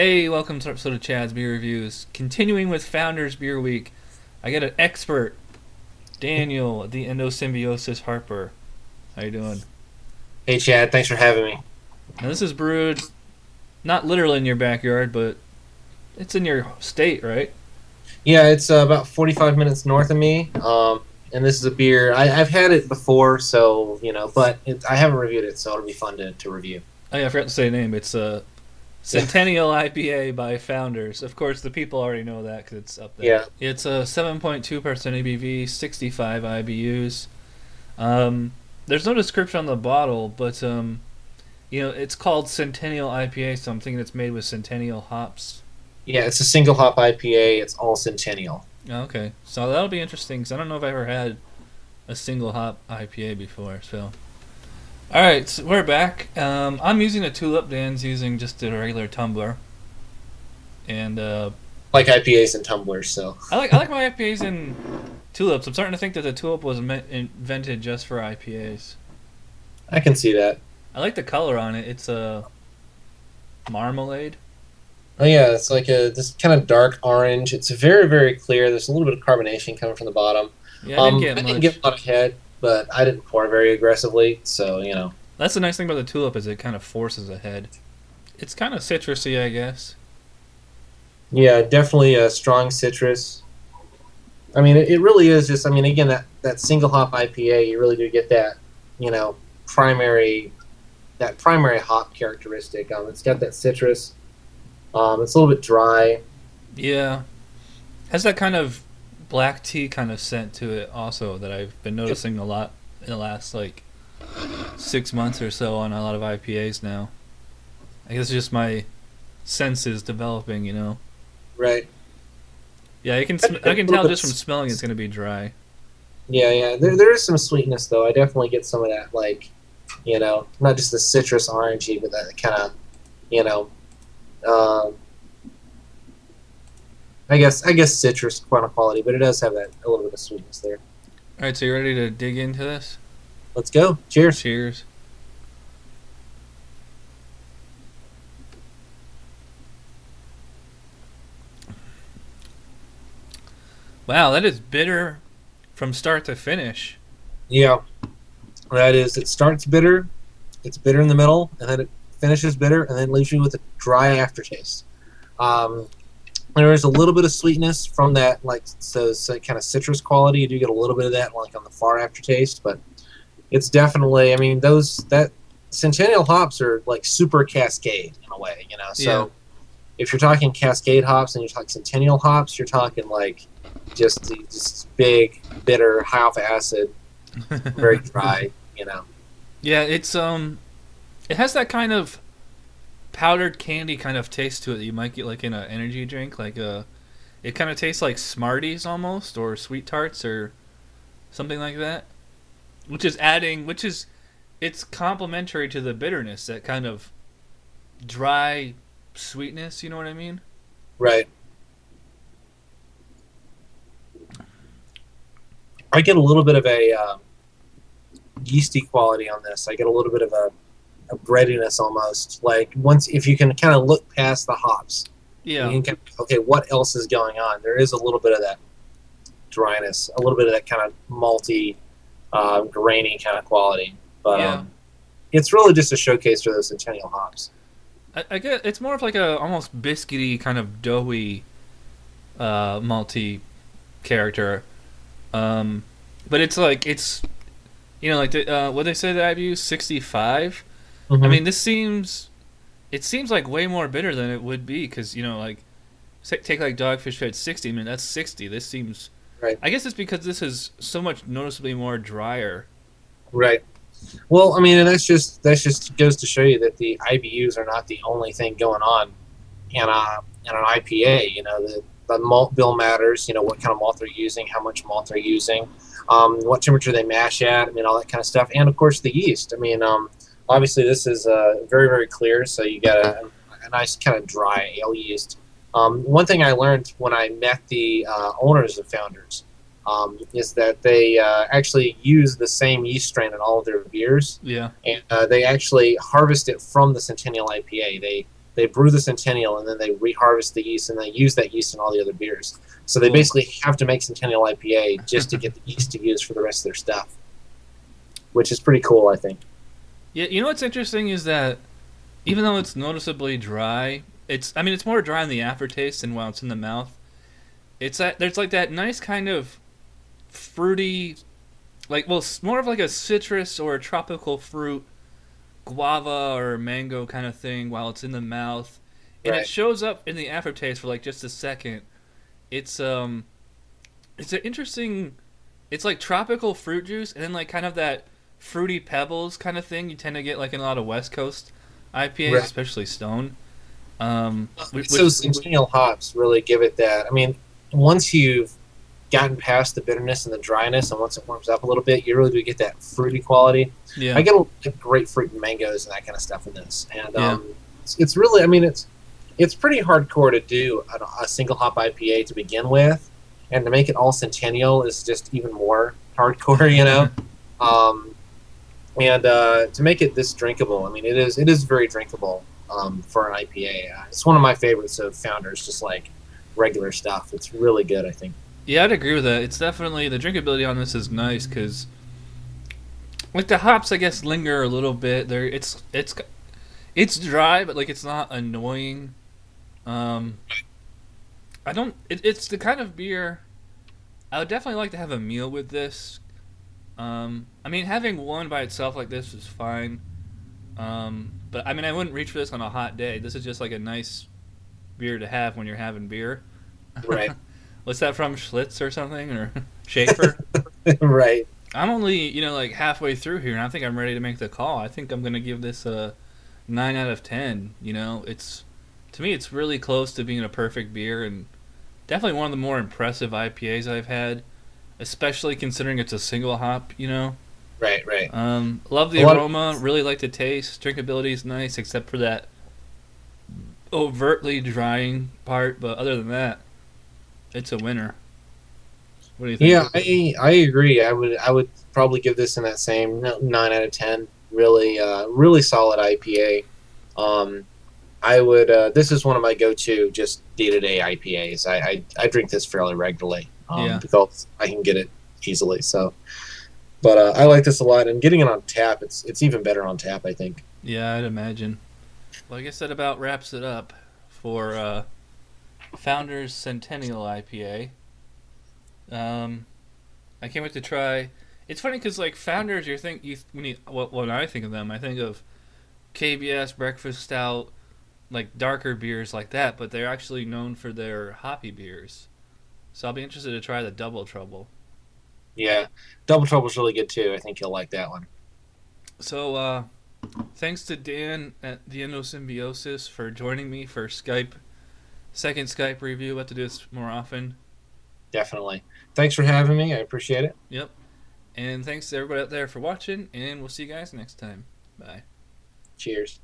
Hey, welcome to episode of Chad's Beer Reviews. Continuing with Founders Beer Week, I got an expert, Daniel, the Endosymbiosis Harper. How you doing? Hey Chad, thanks for having me. Now this is brewed, not literally in your backyard, but it's in your state, right? Yeah, it's about 45 minutes north of me, and this is a beer. I've had it before, so but I haven't reviewed it, so it'll be fun to review. Oh yeah, I forgot to say the name. It's Centennial IPA by Founders. Of course, the people already know that because it's up there. Yeah, It's a 7.2% ABV, 65 IBUs. There's no description on the bottle, but it's called Centennial IPA, so I'm thinking it's made with Centennial hops. yeah, it's a single hop IPA. It's all Centennial. Oh, okay, so that'll be interesting because I don't know if I've ever had a single hop IPA before. So, all right, so we're back. I'm using a tulip. Dan's using just a regular tumbler, and Like IPAs and tumblers, so I like my IPAs in tulips. I'm starting to think that the tulip was invented just for IPAs. I can see that. I like the color on it. It's a marmalade. Oh yeah, it's like this kind of dark orange. It's very, very clear. There's a little bit of carbonation coming from the bottom. Yeah, I didn't get I much. didn't get a lot of head, but I didn't pour very aggressively, so That's the nice thing about the tulip is it kind of forces a head. It's kind of citrusy, I guess. Yeah, definitely a strong citrus. I mean, it really is just. I mean, again, that single hop IPA, you really do get that, primary hop characteristic. It's got that citrus. It's a little bit dry. Yeah, has that kind of black tea kind of scent to it also that I've been noticing a lot in the last like 6 months or so on a lot of IPAs now. I guess it's just my senses developing. Right. Yeah, I can tell just from smelling it's gonna be dry. Yeah, yeah. There is some sweetness though. I definitely get some of that, like, not just the citrus orangey, but that kind of, you know, uh, I guess citrus kind of quality, but it does have that a little bit of sweetness there. All right, so you ready to dig into this? Let's go. Cheers. Cheers. Wow, that is bitter from start to finish. Yeah, that is. It starts bitter, it's bitter in the middle, and then it finishes bitter, and then leaves you with a dry aftertaste. Um, there is a little bit of sweetness from that, like so kind of citrus quality. You do get a little bit of that, like on the far aftertaste, but it's definitely. I mean, that Centennial hops are like super Cascade in a way, So Yeah. if you're talking Cascade hops and you're talking Centennial hops, you're talking like just big, bitter, high alpha acid, very dry. Yeah, it has that kind of powdered candy kind of taste to it that you might get like in an energy drink. It kind of tastes like Smarties almost, or Sweet Tarts, or something like that. It's complementary to the bitterness, that kind of dry sweetness. You know what I mean? Right. I get a little bit of a yeasty quality on this. I get a little bit of a breadiness almost. Like if you can kind of look past the hops, Yeah. you can okay, what else is going on? There is a little bit of that dryness, a little bit of that kind of malty, grainy kind of quality. But Yeah. it's really just a showcase for those Centennial hops. I get it's more of like a almost biscuity kind of doughy, malty character. But it's like like what they say that I've used 65. I mean, it seems like way more bitter than it would be because like take like Dogfish Head 60. I mean, that's 60. This seems Right. I guess it's because this is so much noticeably more drier. Right. Well, I mean, and that's just goes to show you that the IBUs are not the only thing going on in an IPA. The malt bill matters. What kind of malt they're using, how much malt they're using, what temperature they mash at. I mean, all that kind of stuff, and of course the yeast. I mean, obviously this is very, very clear, so you got a nice kind of dry ale yeast. One thing I learned when I met the owners of Founders is that they actually use the same yeast strain in all of their beers. Yeah. And they actually harvest it from the Centennial IPA. they brew the Centennial, and then they reharvest the yeast, and they use that yeast in all the other beers. So they Cool. basically have to make Centennial IPA just to get the yeast to use for the rest of their stuff, which is pretty cool, I think. Yeah, you know what's interesting is that even though it's noticeably dry, it's more dry in the aftertaste than while it's in the mouth. It's that there's like that nice kind of fruity, more of like a citrus or a tropical fruit, guava or mango kind of thing while it's in the mouth, and Right. it shows up in the aftertaste for like just a second. It's it's an interesting. It's like tropical fruit juice, and then like kind of that fruity pebbles kind of thing you tend to get like in a lot of West Coast IPAs, Right. especially Stone. So Centennial hops really give it that. I mean, once you've gotten past the bitterness and the dryness, and once it warms up a little bit, you really do get that fruity quality. Yeah, I get a grapefruit and mangoes and that kind of stuff in this, and yeah, it's really, I mean, it's pretty hardcore to do a single hop IPA to begin with, and to make it all Centennial is just even more hardcore, you know. um, and to make it this drinkable, I mean, it is very drinkable for an IPA. It's one of my favorites of Founders, just like regular stuff. It's really good, I think. yeah. I'd agree with that. It's definitely the drinkability on this is nice because like the hops, I guess, linger a little bit. It's dry, but like it's not annoying. Um, I don't. It's the kind of beer I would definitely like to have a meal with this. I mean, having one by itself like this is fine. But I mean, I wouldn't reach for this on a hot day. This is just like a nice beer to have when you're having beer. Right. What's that from? Schlitz or something or Schaefer? Right. I'm only like halfway through here, and I think I'm ready to make the call. I think I'm gonna give this a 9 out of 10. You know, it's to me, it's really close to being a perfect beer, and definitely one of the more impressive IPAs I've had, especially considering it's a single hop. You know, Right. Right. love the A lot aroma. Really like the taste. Drinkability is nice, except for that overtly drying part. But other than that, it's a winner. What do you think? Yeah, I agree. I would probably give this in that same 9 out of 10. Really really solid IPA. Um, I would. This is one of my go-to just day-to-day IPAs. I drink this fairly regularly Yeah. because I can get it easily. So, but I like this a lot, and getting it on tap, it's even better on tap, I think. Yeah, I'd imagine. Well, I guess that about wraps it up for Founders Centennial IPA. I can't wait to try. It's funny because like Founders, when I think of them, I think of KBS Breakfast Stout, like darker beers like that. But they're actually known for their hoppy beers. So I'll be interested to try the Double Trouble. Yeah, Double Trouble's really good too. I think you'll like that one. So thanks to Dan at the Endosymbiosis for joining me for second Skype review. We'll have to do this more often. Definitely. Thanks for having me. I appreciate it. Yep. And thanks to everybody out there for watching, and we'll see you guys next time. Bye. Cheers.